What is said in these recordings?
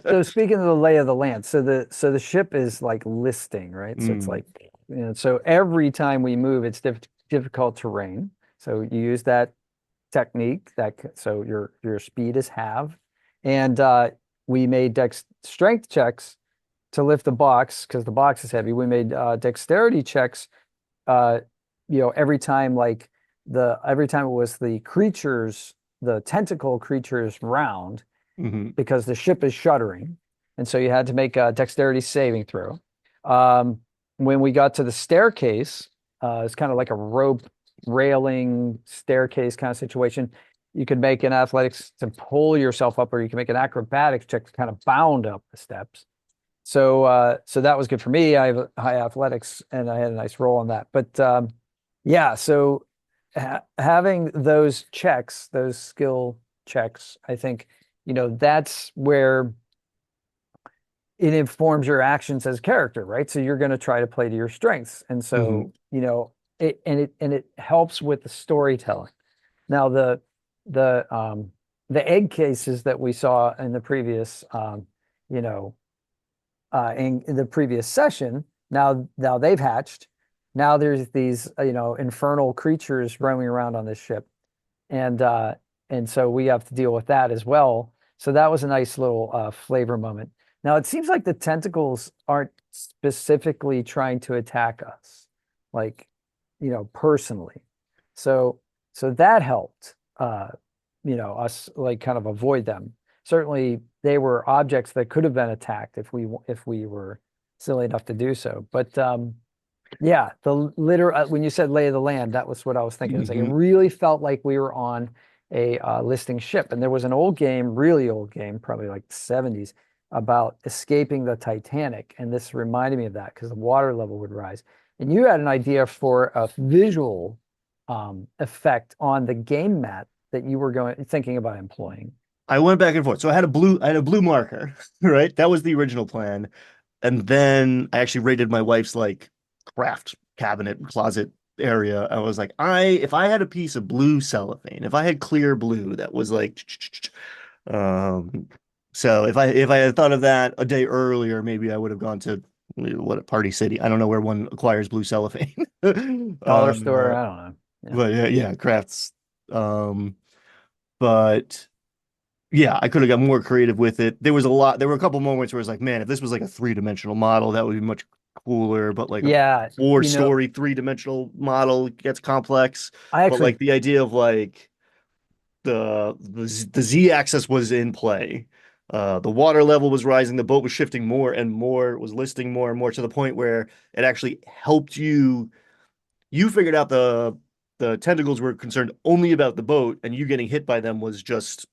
So speaking of the lay of the land, so the ship is like listing, right? So it's Mm, like, so every time we move, it's difficult terrain. So you use that technique so your speed is halved, and we made dex strength checks to lift the box because the box is heavy. We made dexterity checks, uh, every time every time it was the tentacle creature's round hmm. because the ship is shuddering. And so you had to make a dexterity saving throw. Um, when we got to the staircase, it's kind of like a rope railing staircase kind of situation. You could make an athletics to pull yourself up, or you can make an acrobatics check to kind of bound up the steps. So that was good for me. I have high athletics, and I had a nice roll on that. But yeah, so having those checks, those skill checks, I think, that's where it informs your actions as a character, right? So you're going to try to play to your strengths. And Hmm. so, it helps with the storytelling. Now, the egg cases that we saw in the previous, you know, in the previous session, now they've hatched. Now there's these, infernal creatures roaming around on this ship, and uh, and so we have to deal with that as well. So that was a nice little flavor moment. Now it seems like the tentacles aren't specifically trying to attack us, like, personally. So so that helped, us like kind of avoid them. Certainly, they were objects that could have been attacked if we were silly enough to do so. But yeah, when you said lay of the land, that was what I was thinking. It was like it Hmm. really felt like we were on a listing ship, and there was an old game, really old game, probably like the 70s, about escaping the Titanic, and this reminded me of that because the water level would rise. And you had an idea for a visual effect on the game mat that you were thinking about employing. I went back and forth. So I had a blue marker, right? That was the original plan. And then I actually raided my wife's like craft cabinet closet area. I was like, if I had a piece of blue cellophane, if I had clear blue that was like, um, so if I had thought of that a day earlier, maybe I would have gone to what Party City. I don't know where one acquires blue cellophane. Dollar store, Uh, I don't know. Yeah. but yeah, yeah, crafts. Um, but yeah, I could have got more creative with it. There were a couple moments where it's like, man, if this was like a three-dimensional model, that would be much cooler. But like a Yeah, four-story three-dimensional model gets complex. I But like actually, the idea of like the Z axis was in play. The water level was rising, the boat was shifting more and more, was listing more and more to the point where it actually helped you. You figured out the tentacles were concerned only about the boat, and you getting hit by them was just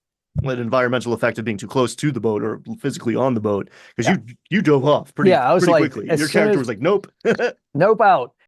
an environmental effect of being too close to the boat or physically on the boat because yeah, you dove off pretty yeah, I was pretty like, quickly. as Your soon character as was like, nope. nope out.